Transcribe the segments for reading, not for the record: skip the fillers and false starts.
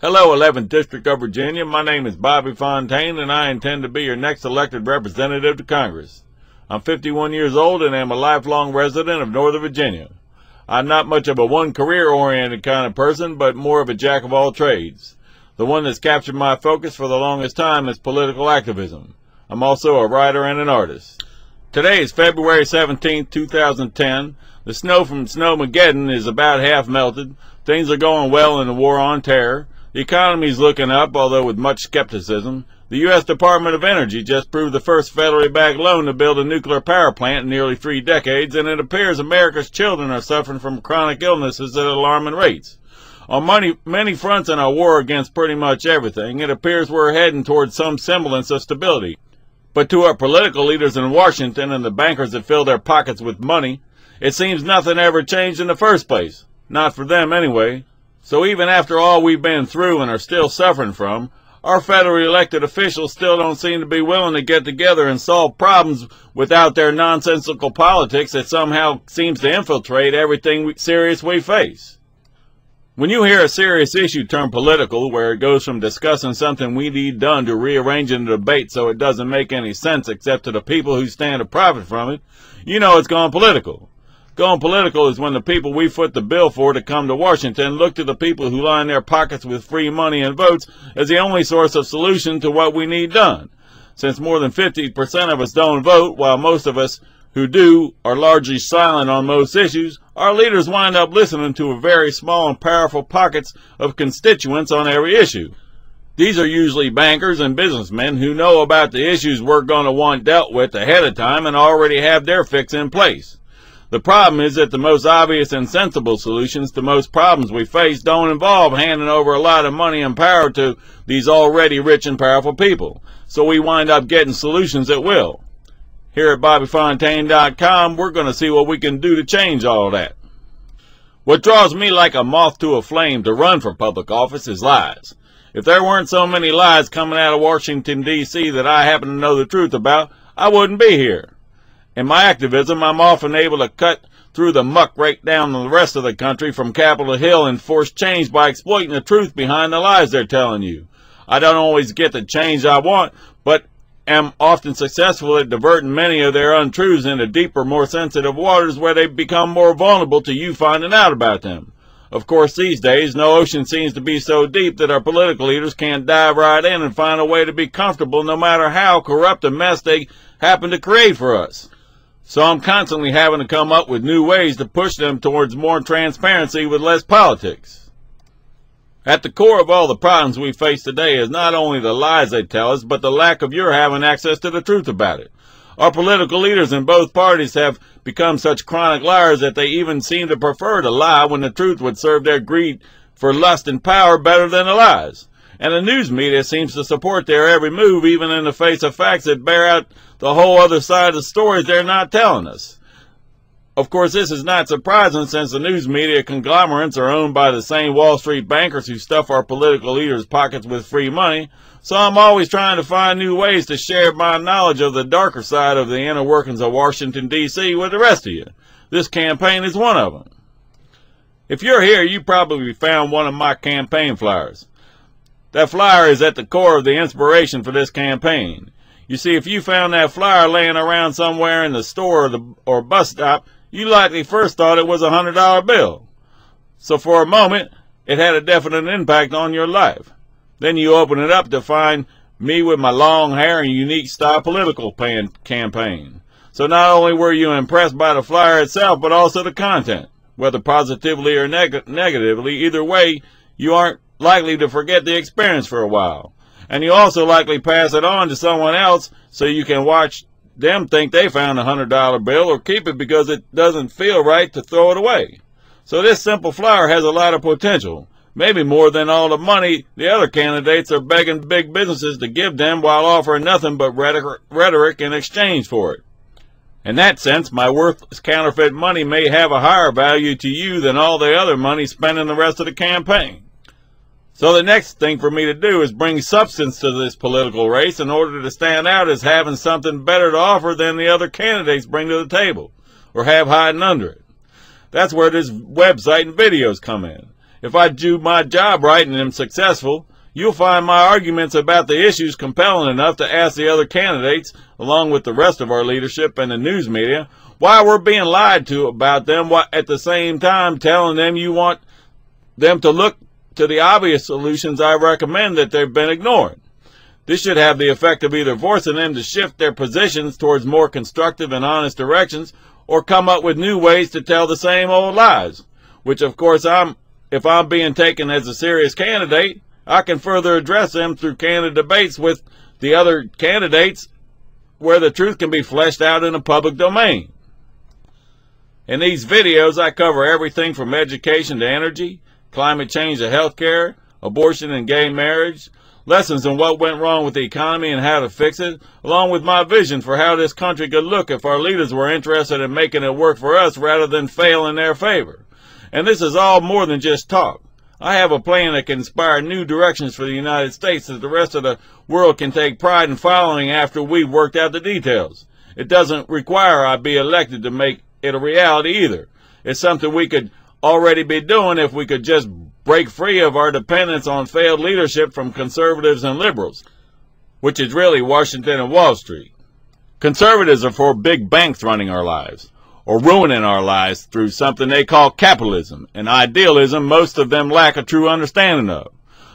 Hello, 11th District of Virginia. My name is Bobby Fontaine, and I intend to be your next elected representative to Congress. I'm 51 years old and am a lifelong resident of Northern Virginia. I'm not much of a one-career-oriented kind of person, but more of a jack-of-all-trades. The one that's captured my focus for the longest time is political activism. I'm also a writer and an artist. Today is February 17, 2010. The snow from Snowmageddon is about half melted. Things are going well in the war on terror. The economy is looking up, although with much skepticism. The U.S. Department of Energy just approved the first federally backed loan to build a nuclear power plant in nearly 3 decades, and it appears America's children are suffering from chronic illnesses at alarming rates. On many fronts in our war against pretty much everything, it appears we're heading towards some semblance of stability. But to our political leaders in Washington and the bankers that fill their pockets with money, it seems nothing ever changed in the first place. Not for them, anyway. So even after all we've been through and are still suffering from, our federally elected officials still don't seem to be willing to get together and solve problems without their nonsensical politics that somehow seems to infiltrate everything serious we face. When you hear a serious issue turn political, where it goes from discussing something we need done to rearranging the debate so it doesn't make any sense except to the people who stand to profit from it, you know it's gone political. Going political is when the people we foot the bill for to come to Washington look to the people who line their pockets with free money and votes as the only source of solution to what we need done. Since more than 50% of us don't vote, while most of us who do are largely silent on most issues, our leaders wind up listening to a very small and powerful pockets of constituents on every issue. These are usually bankers and businessmen who know about the issues we're going to want dealt with ahead of time and already have their fix in place. The problem is that the most obvious and sensible solutions to most problems we face don't involve handing over a lot of money and power to these already rich and powerful people. So we wind up getting solutions at will. Here at BobbyFontaine.com, we're going to see what we can do to change all that. What draws me like a moth to a flame to run for public office is lies. If there weren't so many lies coming out of Washington, D.C. that I happen to know the truth about, I wouldn't be here. In my activism, I'm often able to cut through the muck right down to the rest of the country from Capitol Hill and force change by exploiting the truth behind the lies they're telling you. I don't always get the change I want, but am often successful at diverting many of their untruths into deeper, more sensitive waters where they become more vulnerable to you finding out about them. Of course, these days, no ocean seems to be so deep that our political leaders can't dive right in and find a way to be comfortable no matter how corrupt a mess they happen to create for us. So I'm constantly having to come up with new ways to push them towards more transparency with less politics. At the core of all the problems we face today is not only the lies they tell us, but the lack of your having access to the truth about it. Our political leaders in both parties have become such chronic liars that they even seem to prefer to lie when the truth would serve their greed for lust and power better than the lies. And the news media seems to support their every move, even in the face of facts that bear out the whole other side of the stories they're not telling us. Of course, this is not surprising since the news media conglomerates are owned by the same Wall Street bankers who stuff our political leaders' pockets with free money, so I'm always trying to find new ways to share my knowledge of the darker side of the inner workings of Washington, D.C. with the rest of you. This campaign is one of them. If you're here, you probably found one of my campaign flyers. That flyer is at the core of the inspiration for this campaign. You see, if you found that flyer laying around somewhere in the store or bus stop, you likely first thought it was a $100 bill. So for a moment, it had a definite impact on your life. Then you open it up to find me with my long hair and unique style political campaign. So not only were you impressed by the flyer itself, but also the content. Whether positively or negatively, either way, you aren't likely to forget the experience for a while. And you also likely pass it on to someone else so you can watch them think they found a $100 bill or keep it because it doesn't feel right to throw it away. So this simple flyer has a lot of potential, maybe more than all the money the other candidates are begging big businesses to give them while offering nothing but rhetoric in exchange for it. In that sense, my worthless counterfeit money may have a higher value to you than all the other money spent in the rest of the campaign. So the next thing for me to do is bring substance to this political race in order to stand out as having something better to offer than the other candidates bring to the table, or have hiding under it. That's where this website and videos come in. If I do my job right and am successful, you'll find my arguments about the issues compelling enough to ask the other candidates, along with the rest of our leadership and the news media, why we're being lied to about them, while at the same time telling them you want them to look to the obvious solutions I recommend that they've been ignoring. This should have the effect of either forcing them to shift their positions towards more constructive and honest directions, or come up with new ways to tell the same old lies, which of course if I'm being taken as a serious candidate, I can further address them through candid debates with the other candidates where the truth can be fleshed out in the public domain. In these videos, I cover everything from education to energy, climate change to healthcare, abortion and gay marriage, lessons on what went wrong with the economy and how to fix it, along with my vision for how this country could look if our leaders were interested in making it work for us rather than fail in their favor. And this is all more than just talk. I have a plan that can inspire new directions for the United States that the rest of the world can take pride in following after we've worked out the details. It doesn't require I be elected to make it a reality either. It's something we could already be doing if we could just break free of our dependence on failed leadership from conservatives and liberals, which is really Washington and Wall Street. Conservatives are for big banks running our lives, or ruining our lives through something they call capitalism and idealism most of them lack a true understanding of.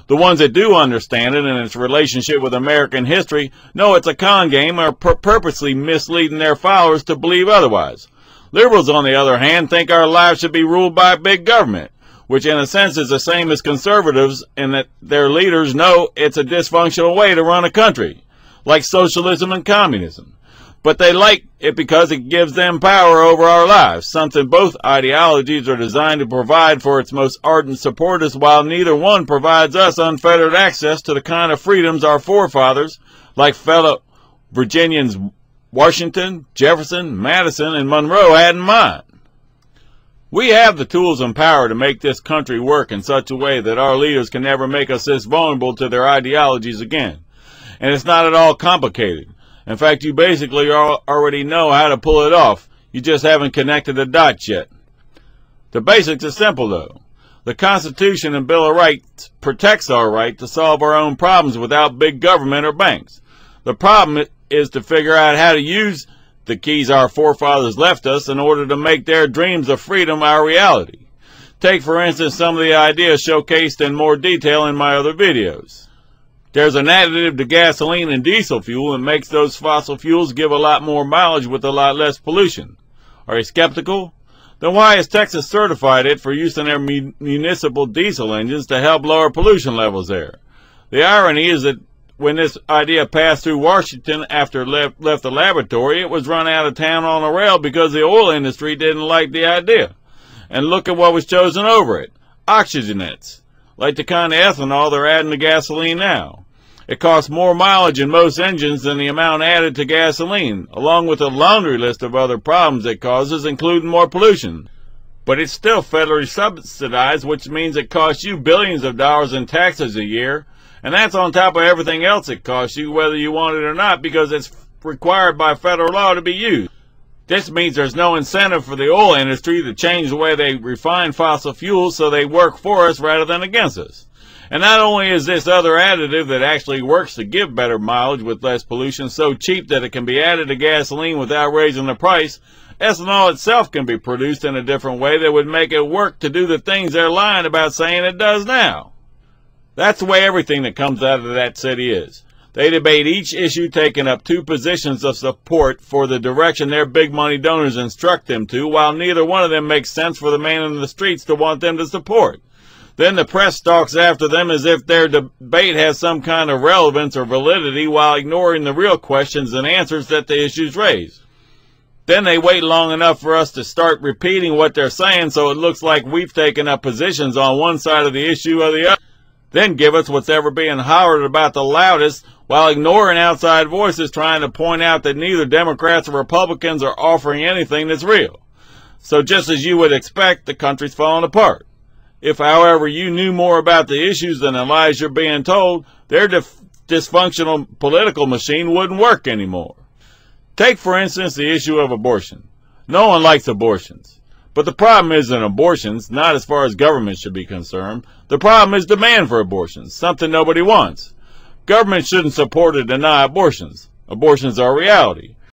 The ones that do understand it and its relationship with American history know it's a con game and are purposely misleading their followers to believe otherwise. Liberals, on the other hand, think our lives should be ruled by big government, which in a sense is the same as conservatives in that their leaders know it's a dysfunctional way to run a country, like socialism and communism. But they like it because it gives them power over our lives, something both ideologies are designed to provide for its most ardent supporters, while neither one provides us unfettered access to the kind of freedoms our forefathers, like fellow Virginians Washington, Jefferson, Madison, and Monroe had in mind. We have the tools and power to make this country work in such a way that our leaders can never make us this vulnerable to their ideologies again. And it's not at all complicated. In fact, you basically already know how to pull it off. You just haven't connected the dots yet. The basics are simple, though. The Constitution and Bill of Rights protects our right to solve our own problems without big government or banks. The problem is to figure out how to use the keys our forefathers left us in order to make their dreams of freedom our reality. Take, for instance, some of the ideas showcased in more detail in my other videos. There's an additive to gasoline and diesel fuel that makes those fossil fuels give a lot more mileage with a lot less pollution. Are you skeptical? Then why has Texas certified it for use in their municipal diesel engines to help lower pollution levels there? The irony is that when this idea passed through Washington after it left the laboratory, it was run out of town on a rail because the oil industry didn't like the idea. And look at what was chosen over it. Oxygenates, like the kind of ethanol they're adding to gasoline now. It costs more mileage in most engines than the amount added to gasoline, along with a laundry list of other problems it causes, including more pollution. But it's still federally subsidized, which means it costs you billions of dollars in taxes a year, and that's on top of everything else it costs you, whether you want it or not, because it's required by federal law to be used. This means there's no incentive for the oil industry to change the way they refine fossil fuels so they work for us rather than against us. And not only is this other additive that actually works to give better mileage with less pollution so cheap that it can be added to gasoline without raising the price, ethanol itself can be produced in a different way that would make it work to do the things they're lying about saying it does now. That's the way everything that comes out of that city is. They debate each issue, taking up two positions of support for the direction their big money donors instruct them to, while neither one of them makes sense for the man in the streets to want them to support. Then the press stalks after them as if their debate has some kind of relevance or validity, while ignoring the real questions and answers that the issues raise. Then they wait long enough for us to start repeating what they're saying so it looks like we've taken up positions on one side of the issue or the other. Then give us what's ever being hollered about the loudest, while ignoring outside voices trying to point out that neither Democrats or Republicans are offering anything that's real. So just as you would expect, the country's falling apart. If, however, you knew more about the issues than the lies you're being told, their dysfunctional political machine wouldn't work anymore. Take, for instance, the issue of abortion. No one likes abortions. But the problem isn't abortions, not as far as government should be concerned. The problem is demand for abortions, something nobody wants. Government shouldn't support or deny abortions. Abortions are a reality.